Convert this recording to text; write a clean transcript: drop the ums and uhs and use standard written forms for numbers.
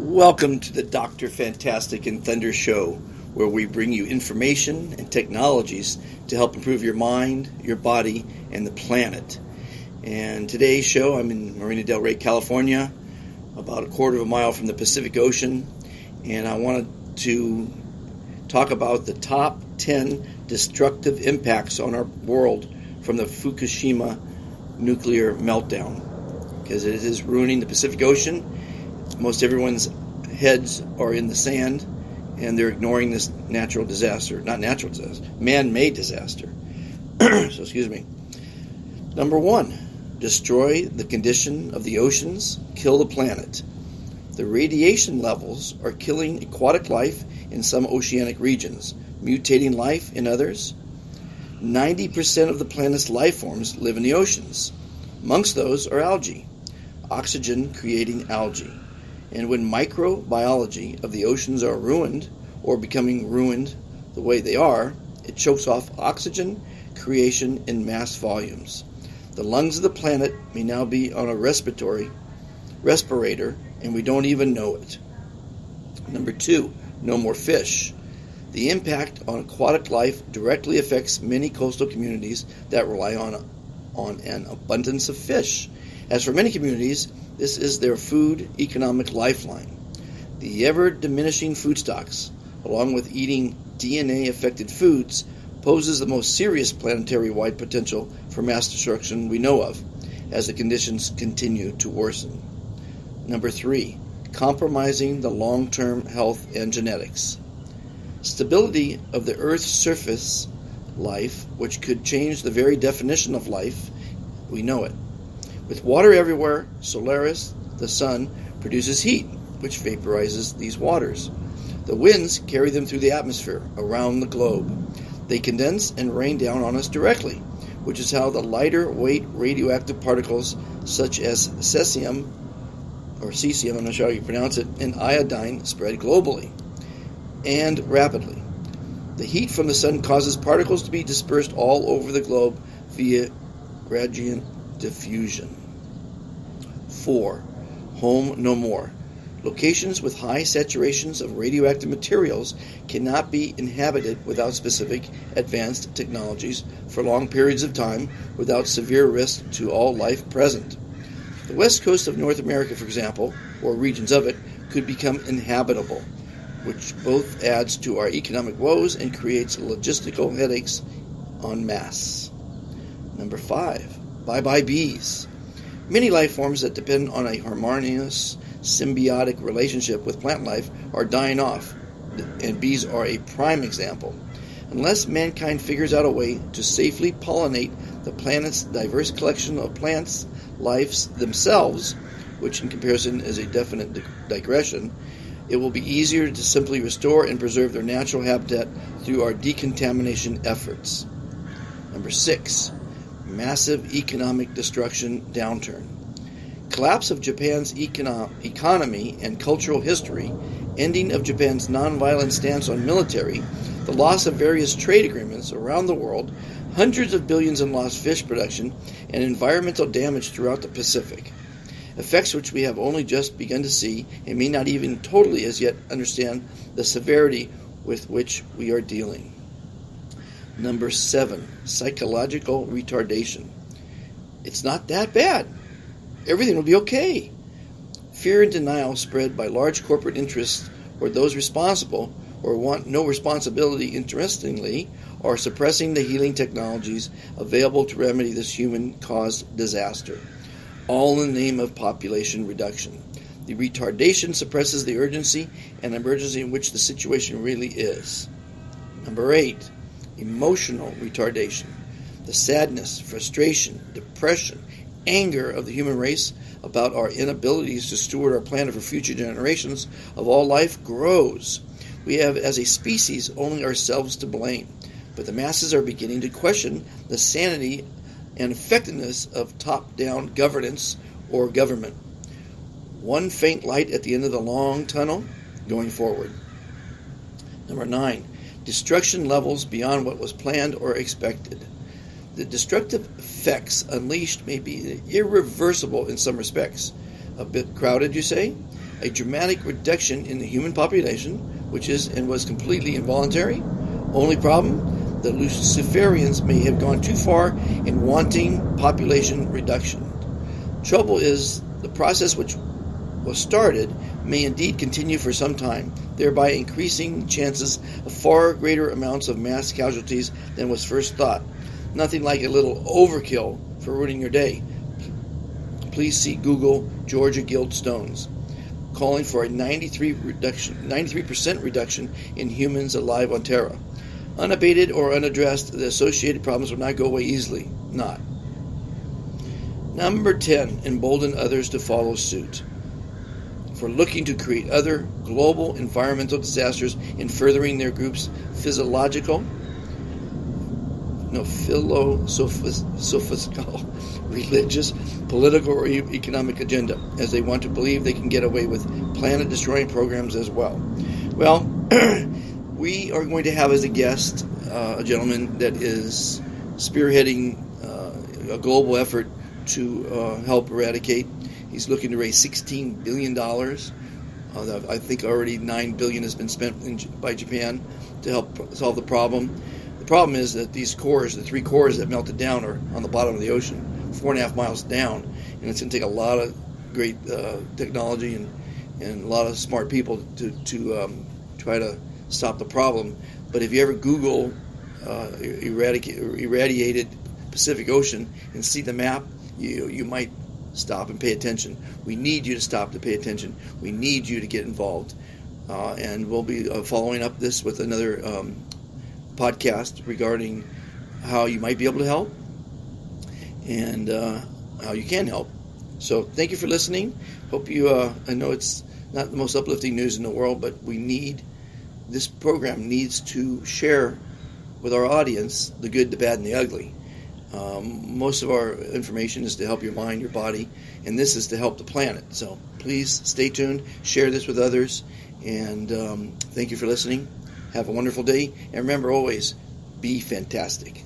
Welcome to the Dr. Fantastic and Thunder Show, where we bring you information and technologies to help improve your mind, your body, and the planet. And today's show, I'm in Marina del Rey, California, about a quarter of a mile from the Pacific Ocean, and I wanted to talk about the top 10 destructive impacts on our world from the Fukushima nuclear meltdown, because it is ruining the Pacific Ocean. Most everyone's heads are in the sand, and they're ignoring this natural disaster. Not natural disaster, man-made disaster. So, excuse me. Number one, destroy the condition of the oceans, kill the planet. The radiation levels are killing aquatic life in some oceanic regions, mutating life in others. 90% of the planet's life forms live in the oceans. Amongst those are algae, oxygen-creating algae. And when microbiology of the oceans are ruined, or becoming ruined the way they are, it chokes off oxygen creation in mass volumes. The lungs of the planet may now be on a respirator, and we don't even know it. Number two, no more fish. The impact on aquatic life directly affects many coastal communities that rely on an abundance of fish. As for many communities, this is their food economic lifeline. The ever-diminishing food stocks, along with eating DNA-affected foods, poses the most serious planetary-wide potential for mass destruction we know of, as the conditions continue to worsen. Number three, compromising the long-term health and genetics. Stability of the Earth's surface life, which could change the very definition of life, we know it. With water everywhere, Solaris, the sun, produces heat, which vaporizes these waters. The winds carry them through the atmosphere around the globe. They condense and rain down on us directly, which is how the lighter weight radioactive particles such as cesium, I'm not sure how you pronounce it, and iodine spread globally and rapidly. The heat from the sun causes particles to be dispersed all over the globe via gradient diffusion. 4. Home no more. Locations with high saturations of radioactive materials cannot be inhabited without specific advanced technologies for long periods of time without severe risk to all life present. The west coast of North America, for example, or regions of it, could become inhabitable, which both adds to our economic woes and creates logistical headaches en masse. Number 5. Bye-bye bees. Many life forms that depend on a harmonious, symbiotic relationship with plant life are dying off, and bees are a prime example. Unless mankind figures out a way to safely pollinate the planet's diverse collection of plants, lives themselves, which in comparison is a definite digression, it will be easier to simply restore and preserve their natural habitat through our decontamination efforts. Number 6. Massive economic destruction downturn. Collapse of Japan's economy and cultural history, ending of Japan's nonviolent stance on military, the loss of various trade agreements around the world, hundreds of billions in lost fish production, and environmental damage throughout the Pacific. Effects which we have only just begun to see and may not even totally as yet understand the severity with which we are dealing. Number 7, psychological retardation. It's not that bad. Everything will be okay. Fear and denial spread by large corporate interests or those responsible or want no responsibility, interestingly, are suppressing the healing technologies available to remedy this human-caused disaster, all in the name of population reduction. The retardation suppresses the urgency and emergency in which the situation really is. Number 8. Emotional retardation. The sadness, frustration, depression, anger of the human race about our inabilities to steward our planet for future generations of all life grows. We have, as a species, only ourselves to blame, but the masses are beginning to question the sanity and effectiveness of top-down governance or government. One faint light at the end of the long tunnel going forward. Number 9. Destruction levels beyond what was planned or expected. The destructive effects unleashed may be irreversible in some respects. A bit crowded, you say? a dramatic reduction in the human population, which is and was completely involuntary. Only problem, the Luciferians may have gone too far in wanting population reduction. Trouble is, the process which was started may indeed continue for some time, thereby increasing chances of far greater amounts of mass casualties than was first thought. Nothing like a little overkill for ruining your day. Please see Google Georgia Guildstones, calling for a 93% reduction in humans alive on Terra. Unabated or unaddressed, the associated problems will not go away easily. Not. Number 10, embolden others to follow suit. For looking to create other global environmental disasters in furthering their group's philosophical, religious, political, or economic agenda, as they want to believe they can get away with planet-destroying programs as well. Well, we are going to have as a guest a gentleman that is spearheading a global effort to help eradicate. He's looking to raise $16 billion. I think already $9 billion has been spent by Japan to help solve the problem. The problem is that these cores, the 3 cores that melted down, are on the bottom of the ocean, 4.5 miles down, and it's going to take a lot of great technology and a lot of smart people to try to stop the problem. But if you ever Google irradiated Pacific Ocean and see the map, you might stop and pay attention. We need you to stop to pay attention. We need you to get involved. And we'll be following up this with another podcast regarding how you might be able to help and how you can help. So thank you for listening. Hope you, I know it's not the most uplifting news in the world, but this program needs to share with our audience the good, the bad, and the ugly. Most of our information is to help your mind, your body, and this is to help the planet. So please stay tuned, share this with others, and thank you for listening. Have a wonderful day, and remember always, be fantastic.